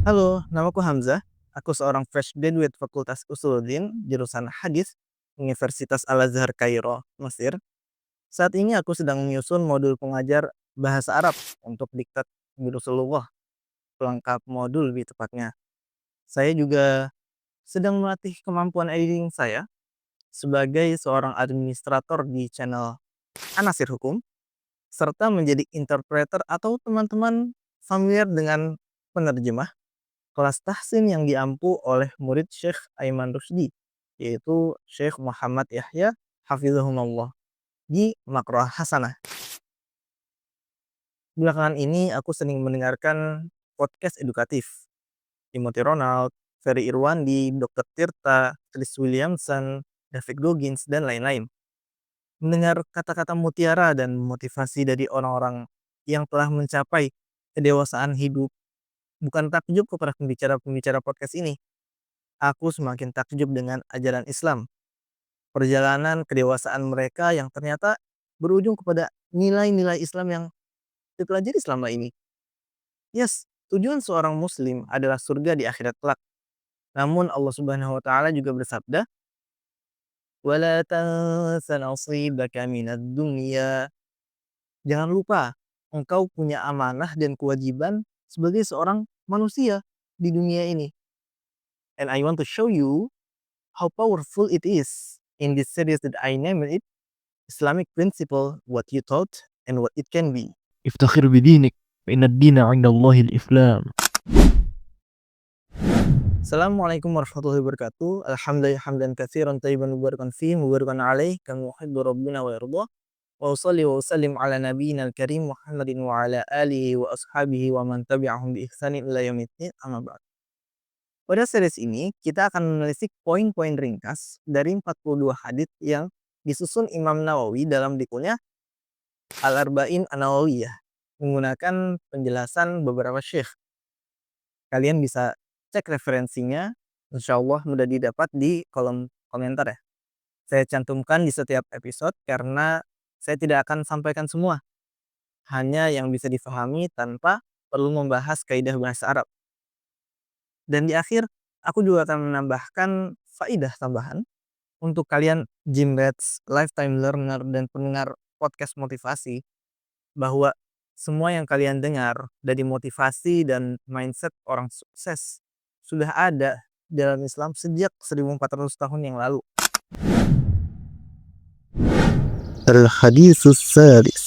Halo, namaku Hamzah. Aku seorang fresh graduate Fakultas Usuluddin, jurusan Hadis, Universitas Al-Azhar Kairo, Mesir. Saat ini aku sedang menyusun modul pengajar bahasa Arab untuk diktat Guru Rasulullah, pelengkap modul lebih tepatnya. Saya juga sedang melatih kemampuan editing saya sebagai seorang administrator di channel Anasir Hukum, serta menjadi interpreter atau teman-teman familiar dengan penerjemah kelas tahsin yang diampu oleh murid Syekh Aiman Rusdi, yaitu Syekh Muhammad Yahya Hafizahumullah di Makroah Hasanah. Belakangan ini aku sering mendengarkan podcast edukatif. Timothy Ronald, Ferry Irwandi, Dr. Tirta, Chris Williamson, David Goggins, dan lain-lain. Mendengar kata-kata mutiara dan motivasi dari orang-orang yang telah mencapai kedewasaan hidup, bukan takjub kepada pembicara-pembicara podcast ini. Aku semakin takjub dengan ajaran Islam, perjalanan kedewasaan mereka yang ternyata berujung kepada nilai-nilai Islam yang dipelajari selama ini. Yes, tujuan seorang muslim adalah surga di akhirat kelak. Namun Allah Subhanahu wa taala juga bersabda, "Wala tansa nasibaka minad dunya." Jangan lupa, engkau punya amanah dan kewajiban sebagai seorang manusia di dunia ini. And I want to show you how powerful it is in this series that I named it Islamic Principle, What You Taught and What It Can Be. افتخر بدينك فإن الدين عند الله الإسلام. Assalamualaikum warahmatullahi wabarakatuh. Alhamdulillah hamdan katsiran tayyiban mubarakan fihi mubarakan alaih kama yuhibbu rabbuna wa yarda. Wa usalli wa usallim ala nabiyyina al-karim Muhammadin wa ala alihi wa ashabihi wa man tabi'ahum bi ihsanin ila yaumiddin. Amma ba'd. Pada series ini kita akan menelisik poin-poin ringkas dari 42 hadits yang disusun Imam Nawawi dalam bukunya Al-Arba'in An-Nawawiyah menggunakan penjelasan beberapa syekh. Kalian bisa cek referensinya, insya Allah mudah didapat di kolom komentar ya. Saya cantumkan di setiap episode karena saya tidak akan sampaikan semua. Hanya yang bisa difahami tanpa perlu membahas kaidah bahasa Arab. Dan di akhir, aku juga akan menambahkan faidah tambahan untuk kalian Gymrats, lifetime learner, dan pendengar podcast motivasi, bahwa semua yang kalian dengar dari motivasi dan mindset orang sukses sudah ada dalam Islam sejak 1400 tahun yang lalu. الحديث الثالث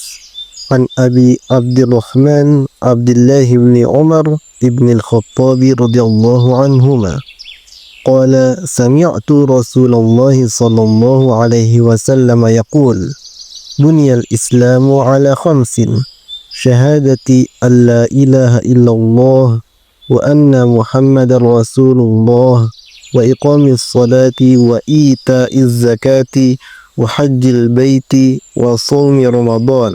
عن أبي عبد الرحمن عبد الله بن عمر بن الخطاب رضي الله عنهما قال سمعت رسول الله صلى الله عليه وسلم يقول بني الإسلام على خمس شهادة أن لا إله إلا الله وأن محمد رسول الله وإقام الصلاة وإيتاء الزكاة وحج البيت وصوم رمضان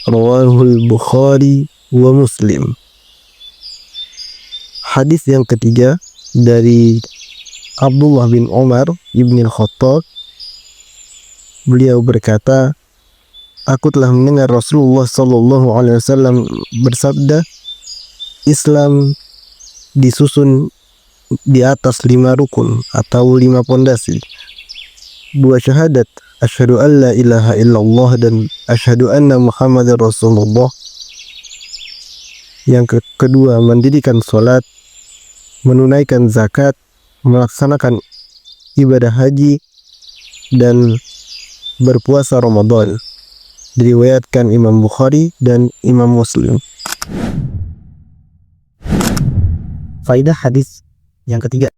رواه البخاري ومسلم. Hadis yang ketiga dari Abdullah bin Umar ibn al-Khattab. Beliau berkata, aku telah mendengar Rasulullah Shallallahu Alaihi Wasallam bersabda, Islam disusun di atas 5 rukun atau 5 pondasi. 2 syahadat, asyhadu an la ilaha illallah dan asyhadu anna Muhammadar Rasulullah. Yang kedua, mendirikan sholat, menunaikan zakat, melaksanakan ibadah haji, dan berpuasa Ramadan. Diriwayatkan Imam Bukhari dan Imam Muslim. Faidah hadis yang ketiga.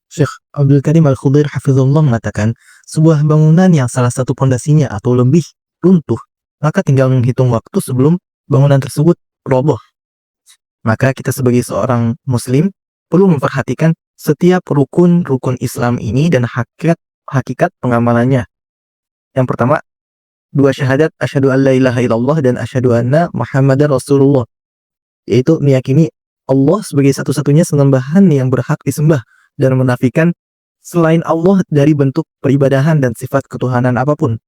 Syekh Abdul Karim Al-Khudair Hafizullah mengatakan, sebuah bangunan yang salah satu pondasinya atau lebih runtuh, maka tinggal menghitung waktu sebelum bangunan tersebut roboh. Maka kita sebagai seorang muslim perlu memperhatikan setiap rukun-rukun Islam ini dan hakikat pengamalannya. Yang pertama, 2 syahadat asyhadu an la ilaha illallah dan asyhadu anna Muhammadar Rasulullah, yaitu meyakini Allah sebagai satu-satunya sembahan yang berhak disembah dan menafikan selain Allah dari bentuk peribadahan dan sifat ketuhanan apapun.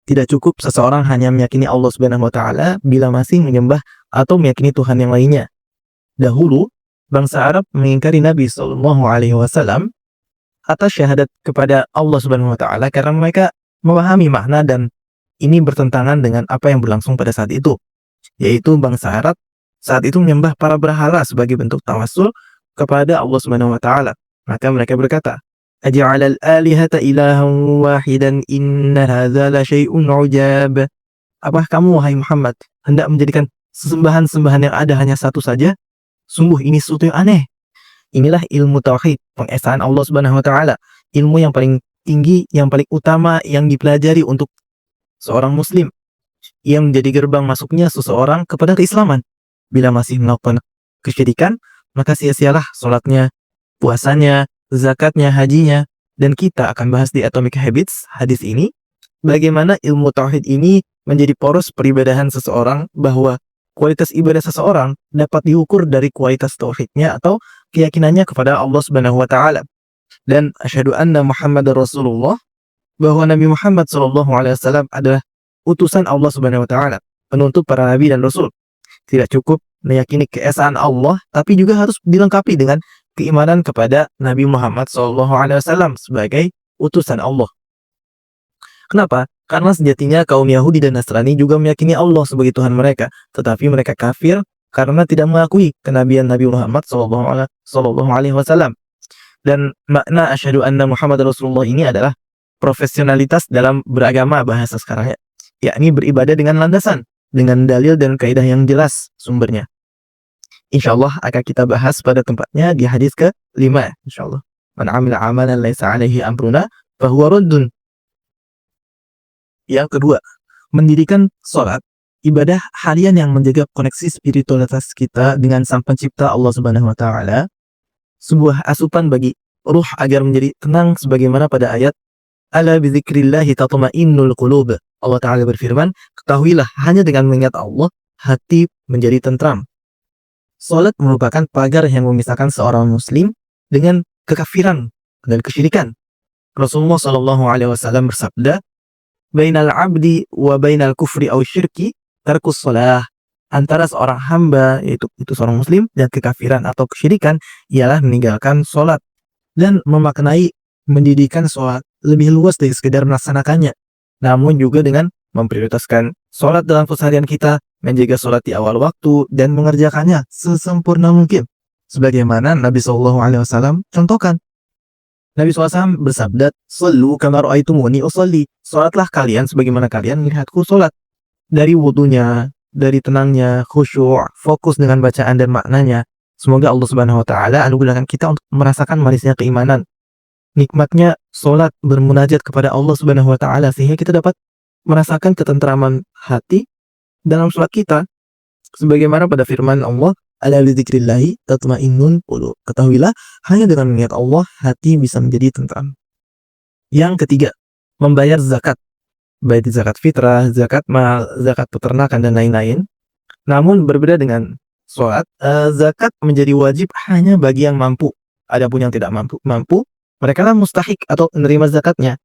Tidak cukup seseorang hanya meyakini Allah Subhanahu wa taala bila masih menyembah atau meyakini Tuhan yang lainnya. Dahulu, bangsa Arab mengingkari Nabi SAW atas syahadat kepada Allah Subhanahu wa taala karena mereka memahami makna dan ini bertentangan dengan apa yang berlangsung pada saat itu, yaitu bangsa Arab saat itu menyembah para berhala sebagai bentuk tawassul kepada Allah Subhanahu wa taala. Maka mereka berkata, "Aj'alal alihata ilahan wahidan inna hadza la syai'un 'ujab." Apakah kamu wahai Muhammad hendak menjadikan sesembahan-sembahan yang ada hanya satu saja? Sungguh ini sesuatu yang aneh. Inilah ilmu tauhid, pengesaan Allah Subhanahu wa taala, ilmu yang paling tinggi, yang paling utama yang dipelajari untuk seorang muslim, yang menjadi gerbang masuknya seseorang kepada keislaman. Bila masih melakukan kesyirikan, maka sia-sialah sholatnya, puasanya, zakatnya, hajinya. Dan kita akan bahas di Atomic Habits hadis ini, bagaimana ilmu tauhid ini menjadi poros peribadahan seseorang, bahwa kualitas ibadah seseorang dapat diukur dari kualitas tauhidnya atau keyakinannya kepada Allah Subhanahu wa taala. Dan asyhadu anna Muhammadar Rasulullah, bahwa Nabi Muhammad SAW adalah utusan Allah Subhanahu wa taala, penuntut para nabi dan rasul. Tidak cukup meyakini keesaan Allah, tapi juga harus dilengkapi dengan keimanan kepada Nabi Muhammad SAW sebagai utusan Allah. Kenapa? Karena sejatinya kaum Yahudi dan Nasrani juga meyakini Allah sebagai Tuhan mereka, tetapi mereka kafir karena tidak mengakui kenabian Nabi Muhammad SAW. Dan makna asyhadu anna Muhammad Rasulullah ini adalah profesionalitas dalam beragama bahasa sekarang, yakni beribadah dengan landasan, dengan dalil dan kaidah yang jelas sumbernya. Insyaallah akan kita bahas pada tempatnya di hadis ke-5, insyaallah. Man 'amila 'amalan laisa 'alaihi amruna fahuwa raddun. Yang kedua, mendirikan sholat, ibadah harian yang menjaga koneksi spiritualitas kita dengan Sang Pencipta Allah Subhanahu wa taala, sebuah asupan bagi ruh agar menjadi tenang sebagaimana pada ayat ala bizikrillahi tatma'innul qulub. Allah taala berfirman, ketahuilah hanya dengan mengingat Allah hati menjadi tentram. Salat merupakan pagar yang memisahkan seorang muslim dengan kekafiran dan kesyirikan. Rasulullah SAW bersabda, bainal abdi wa bainal kufri aw syirki tarkus shalah. Antara seorang hamba, yaitu seorang muslim, dan kekafiran atau kesyirikan ialah meninggalkan sholat. Dan memaknai mendirikan sholat lebih luas dari sekedar melaksanakannya, namun juga dengan memprioritaskan sholat dalam keseharian kita, menjaga sholat di awal waktu, dan mengerjakannya sesempurna mungkin, sebagaimana Nabi SAW contohkan. Nabi SAW bersabda, "Shallu kama ra'aitumuni usolli." Sholatlah kalian sebagaimana kalian melihatku sholat. Dari wudunya, dari tenangnya, khusyuk, fokus dengan bacaan dan maknanya. Semoga Allah Subhanahu wa taala anugerahkan kita untuk merasakan manisnya keimanan, nikmatnya sholat, bermunajat kepada Allah Subhanahu wa taala, sehingga kita dapat merasakan ketentraman hati dalam sholat kita. Sebagaimana pada firman Allah, ala bizikrillahi tatma'innul qulub. Ketahuilah hanya dengan mengingat Allah hati bisa menjadi tentram. Yang ketiga, membayar zakat, baik zakat fitrah, zakat mal, zakat peternakan dan lain-lain. Namun berbeda dengan sholat, zakat menjadi wajib hanya bagi yang mampu. Adapun yang tidak mampu, mereka lah mustahik atau menerima zakatnya.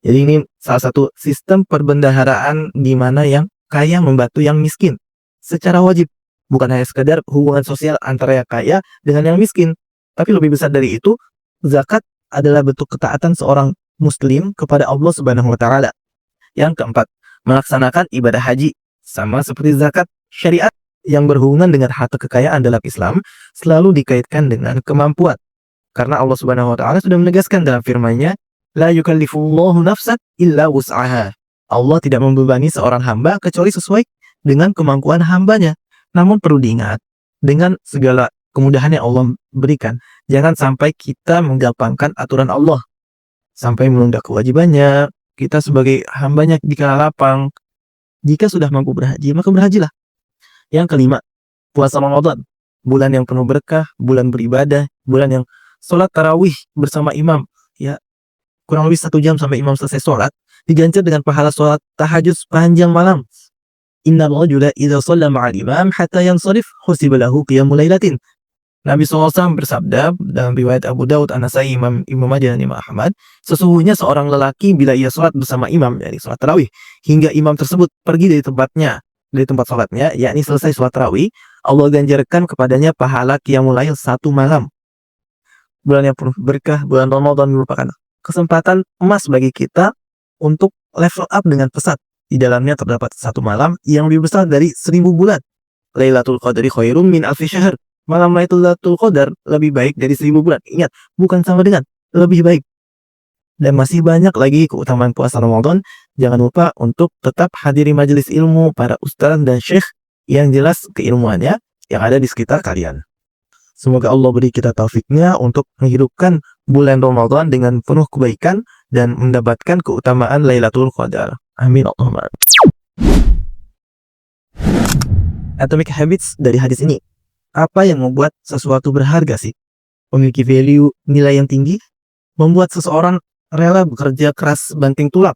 Jadi ini salah satu sistem perbendaharaan di mana yang kaya membantu yang miskin secara wajib. Bukan hanya sekadar hubungan sosial antara yang kaya dengan yang miskin, tapi lebih besar dari itu, zakat adalah bentuk ketaatan seorang muslim kepada Allah Subhanahu wa taala. Yang keempat, melaksanakan ibadah haji, sama seperti zakat. Syariat yang berhubungan dengan harta kekayaan dalam Islam selalu dikaitkan dengan kemampuan. Karena Allah Subhanahu wa taala sudah menegaskan dalam firman-Nya, la yukallifullahu nafsan illa wus'aha. Allah tidak membebani seorang hamba kecuali sesuai dengan kemampuan hambanya. Namun perlu diingat, dengan segala kemudahan yang Allah berikan, jangan sampai kita menggampangkan aturan Allah, sampai menunda kewajibannya. Kita sebagai hambanya dikala lapang. Jika sudah mampu berhaji, maka berhajilah. Yang kelima, puasa Ramadan, bulan yang penuh berkah, bulan beribadah, bulan yang sholat tarawih bersama imam, ya kurang lebih 1 jam sampai imam selesai sholat, diganjar dengan pahala sholat tahajud sepanjang malam. Inna rajula idza shalla ma'al imam hatta yansarif husiba lahu qiyamul lailatin. Nabi SAW bersabda dalam riwayat Abu Daud, An-Nasai, Imam Majah dan Imam Ahmad, sesungguhnya seorang lelaki bila ia sholat bersama imam, yakni sholat tarawih, hingga imam tersebut pergi dari tempatnya, dari tempat sholatnya, yakni selesai sholat tarawih, Allah ganjarkan kepadanya pahala qiyamul lail 1 malam. Bulan yang penuh berkah, bulan Ramadan merupakan kesempatan emas bagi kita untuk level up dengan pesat. Di dalamnya terdapat 1 malam yang lebih besar dari 1000 bulan. Lailatul Qadri khairum min alfi syahr. Malam Lailatul Qadar lebih baik dari 1000 bulan. Ingat, bukan sama dengan, lebih baik. Dan masih banyak lagi keutamaan puasa Ramadan. Jangan lupa untuk tetap hadiri majelis ilmu para ustaz dan syekh yang jelas keilmuannya yang ada di sekitar kalian. Semoga Allah beri kita taufiknya untuk menghidupkan bulan Ramadan dengan penuh kebaikan dan mendapatkan keutamaan Lailatul Qadar. Amin Allahumma. Atomic Habits dari hadis ini. Apa yang membuat sesuatu berharga sih? Memiliki value, nilai yang tinggi, membuat seseorang rela bekerja keras banting tulang.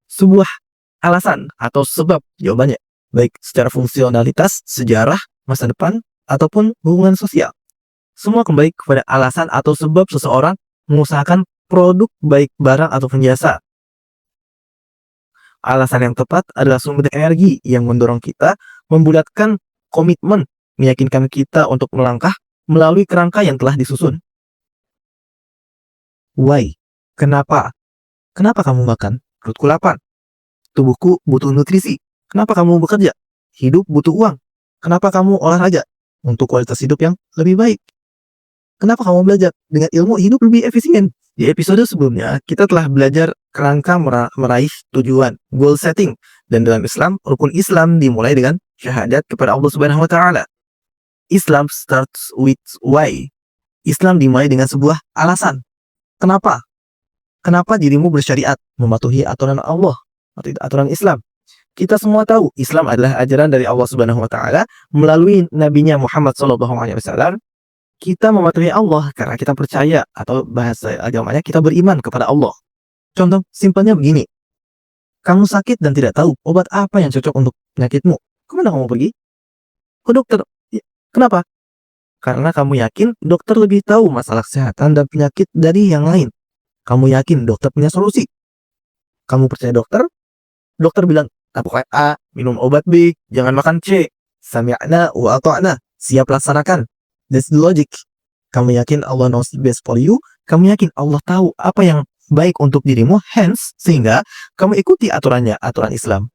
Sebuah alasan atau sebab jawabannya, baik secara fungsionalitas, sejarah, masa depan, ataupun hubungan sosial. Semua kembali kepada alasan atau sebab seseorang mengusahakan produk baik barang ataupun jasa. Alasan yang tepat adalah sumber energi yang mendorong kita, membulatkan komitmen, meyakinkan kita untuk melangkah melalui kerangka yang telah disusun. Why? Kenapa? Kenapa kamu makan? Perutku lapar. Tubuhku butuh nutrisi. Kenapa kamu bekerja? Hidup butuh uang. Kenapa kamu olahraga? Untuk kualitas hidup yang lebih baik. Kenapa kamu belajar? Dengan ilmu hidup lebih efisien. Di episode sebelumnya, kita telah belajar kerangka meraih tujuan, goal setting. Dan dalam Islam, rukun Islam dimulai dengan syahadat kepada Allah Subhanahu wa Ta'ala. Islam starts with why. Islam dimulai dengan sebuah alasan. Kenapa? Kenapa dirimu bersyariat, mematuhi aturan Allah, atau aturan Islam? Kita semua tahu Islam adalah ajaran dari Allah Subhanahu wa Ta'ala melalui nabinya Muhammad SAW. Kita mematuhi Allah karena kita percaya, atau bahasa agamanya kita beriman kepada Allah. Contoh simpelnya begini. Kamu sakit dan tidak tahu obat apa yang cocok untuk penyakitmu. Kemana kamu pergi? Ke dokter. Kenapa? Karena kamu yakin dokter lebih tahu masalah kesehatan dan penyakit dari yang lain. Kamu yakin dokter punya solusi. Kamu percaya dokter? Dokter bilang, lakukan A, minum obat B, jangan makan C. Sami'na wa ata'na. Siap laksanakan. That's the logic. Kamu yakin Allah knows the best for you. Kamu yakin Allah tahu apa yang baik untuk dirimu. Hence, sehingga kamu ikuti aturannya, aturan Islam.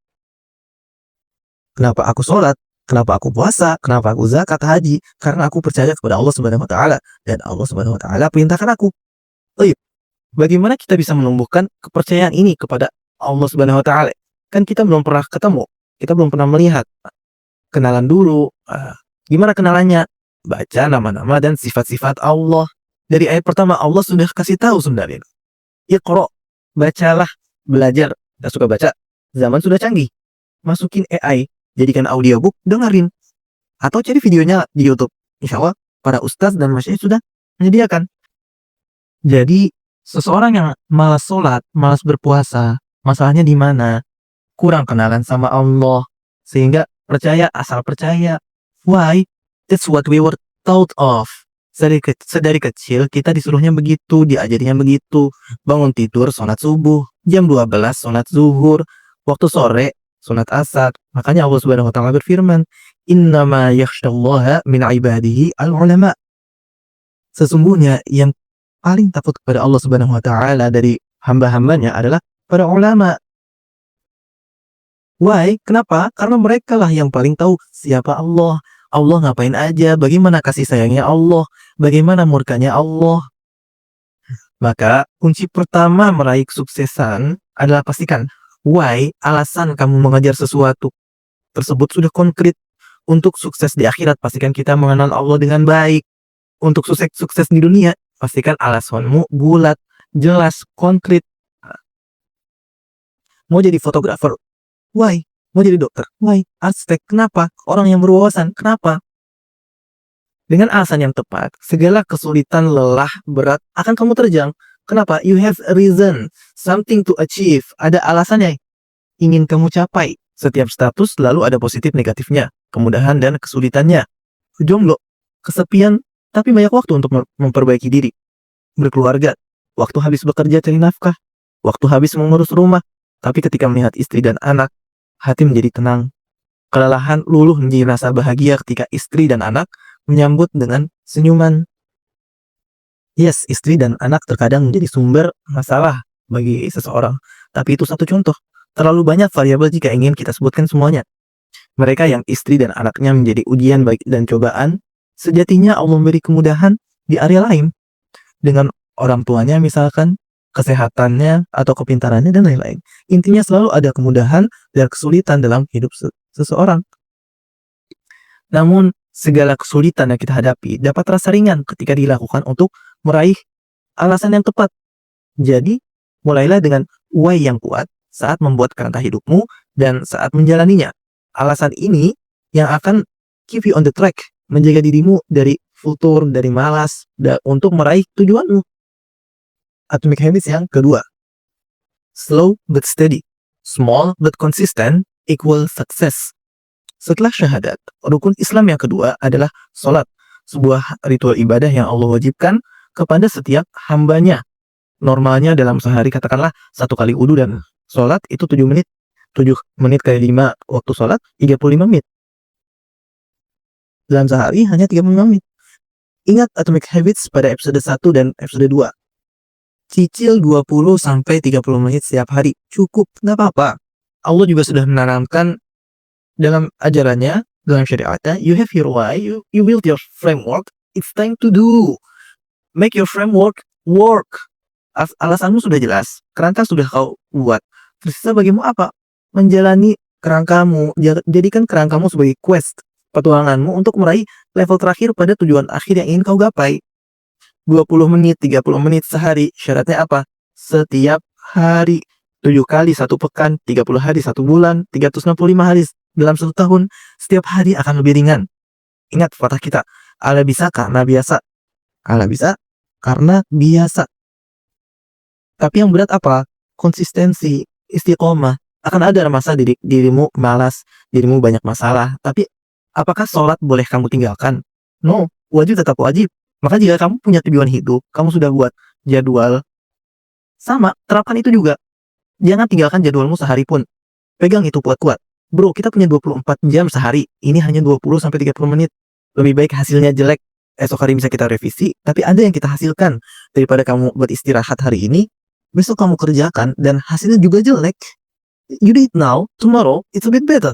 Kenapa aku sholat? Kenapa aku puasa? Kenapa aku zakat, haji? Karena aku percaya kepada Allah Subhanahu wa Ta'ala. Dan Allah Subhanahu wa Ta'ala perintahkan aku. Bagaimana kita bisa menumbuhkan kepercayaan ini kepada Allah Subhanahu wa Ta'ala? Kan kita belum pernah ketemu. Kita belum pernah melihat. Kenalan dulu. Gimana kenalannya? Baca nama-nama dan sifat-sifat Allah. Dari ayat pertama Allah sudah kasih tahu sebenarnya. Iqra, bacalah, belajar. Gak suka baca? Zaman sudah canggih. Masukin AI, jadikan audiobook, dengerin. Atau cari videonya di YouTube. Insya Allah, para ustaz dan masyayikh sudah menyediakan. Jadi, seseorang yang malas sholat, malas berpuasa, masalahnya di mana? Kurang kenalan sama Allah. Sehingga percaya asal percaya. Why? That's what we were taught of. Sedari kecil kita disuruhnya begitu, diajarinya begitu. Bangun tidur, sholat subuh. Jam 12, sholat zuhur. Waktu sore, sholat asar. Makanya Allah Subhanahu wa Ta'ala berfirman, Innama yakhshallaha min ibadihi al-ulama. Sesungguhnya yang paling takut kepada Allah Subhanahu wa Ta'ala dari hamba-hambanya adalah para ulama. Why? Kenapa? Karena mereka lah yang paling tahu siapa Allah. Allah ngapain aja, bagaimana kasih sayangnya Allah, bagaimana murkanya Allah. Maka kunci pertama meraih kesuksesan adalah pastikan why, alasan kamu mengejar sesuatu tersebut sudah konkret. Untuk sukses di akhirat, pastikan kita mengenal Allah dengan baik. Untuk sukses di dunia, pastikan alasanmu bulat, jelas, konkret. Mau jadi fotografer? Why? Mau jadi dokter? Why? Arsitek? Kenapa? Orang yang berwawasan? Kenapa? Dengan alasan yang tepat, segala kesulitan, lelah, berat akan kamu terjang. Kenapa? You have a reason, something to achieve. Ada alasannya ingin kamu capai. Setiap status selalu ada positif negatifnya, kemudahan dan kesulitannya. Jomblo, kesepian, tapi banyak waktu untuk memperbaiki diri. Berkeluarga, waktu habis bekerja cari nafkah, waktu habis mengurus rumah, tapi ketika melihat istri dan anak, hati menjadi tenang. Kelelahan luluh menjadi rasa bahagia ketika istri dan anak menyambut dengan senyuman. Yes, istri dan anak terkadang menjadi sumber masalah bagi seseorang. Tapi itu satu contoh. Terlalu banyak variabel jika ingin kita sebutkan semuanya. Mereka yang istri dan anaknya menjadi ujian dan cobaan, sejatinya Allah memberi kemudahan di area lain. Dengan orang tuanya misalkan, kesehatannya atau kepintarannya dan lain-lain. Intinya selalu ada kemudahan dan kesulitan dalam hidup seseorang. Namun, segala kesulitan yang kita hadapi dapat terasa ringan ketika dilakukan untuk meraih alasan yang tepat. Jadi, mulailah dengan why yang kuat saat membuat kerangka hidupmu dan saat menjalaninya. Alasan ini yang akan keep you on the track, menjaga dirimu dari futur, dari malas, untuk meraih tujuanmu. Atomic Habits yang kedua. Slow but steady, small but consistent equal success. Setelah syahadat, rukun Islam yang kedua adalah sholat, sebuah ritual ibadah yang Allah wajibkan kepada setiap hambanya. Normalnya dalam sehari katakanlah 1 kali wudu dan sholat itu 7 menit. 7 menit kali 5 waktu sholat 35 menit. Dalam sehari hanya 35 menit. Ingat Atomic Habits pada episode 1 dan episode 2. Cicil 20-30 menit setiap hari. Cukup, nggak apa-apa. Allah juga sudah menanamkan dalam ajarannya, dalam syariatnya, you have your why, you build your framework, it's time to do. Make your framework work. Alasanmu sudah jelas, kerangka sudah kau buat. Tersisa bagimu apa? Menjalani kerangkamu, jadikan kerangkamu sebagai quest, petualanganmu untuk meraih level terakhir pada tujuan akhir yang ingin kau gapai. 20 menit, 30 menit sehari, syaratnya apa? Setiap hari, 7 kali 1 pekan, 30 hari 1 bulan, 365 hari dalam 1 tahun, setiap hari akan lebih ringan. Ingat patah kita, Allah bisa karena biasa. Allah bisa karena biasa. Tapi yang berat apa? Konsistensi, istiqomah. Akan ada masa dirimu malas, dirimu banyak masalah. Tapi apakah sholat boleh kamu tinggalkan? No, wajib tetap wajib. Maka jika kamu punya tujuan hidup, kamu sudah buat jadwal, sama, terapkan itu juga. Jangan tinggalkan jadwalmu sehari pun. Pegang itu kuat-kuat. Bro, kita punya 24 jam sehari. Ini hanya 20-30 menit. Lebih baik hasilnya jelek, esok hari bisa kita revisi, tapi ada yang kita hasilkan. Daripada kamu buat istirahat hari ini, besok kamu kerjakan, dan hasilnya juga jelek. You do it now, tomorrow, it's a bit better.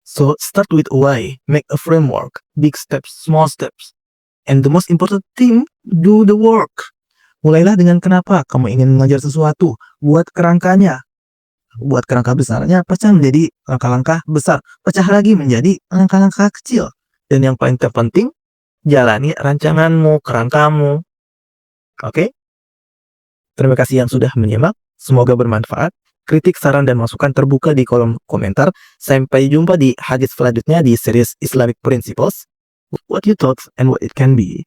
So, start with why. Make a framework. Big steps, small steps. And the most important thing, do the work. Mulailah dengan kenapa kamu ingin mengajar sesuatu. Buat kerangkanya. Buat kerangka besarnya, pecah menjadi langkah-langkah besar. Pecah lagi menjadi langkah-langkah kecil. Dan yang paling terpenting, jalani rancanganmu, kerangkamu. Oke? Terima kasih yang sudah menyimak. Semoga bermanfaat. Kritik, saran, dan masukan terbuka di kolom komentar. Sampai jumpa di hadis selanjutnya di series Islamic Principles. What you thought and what it can be.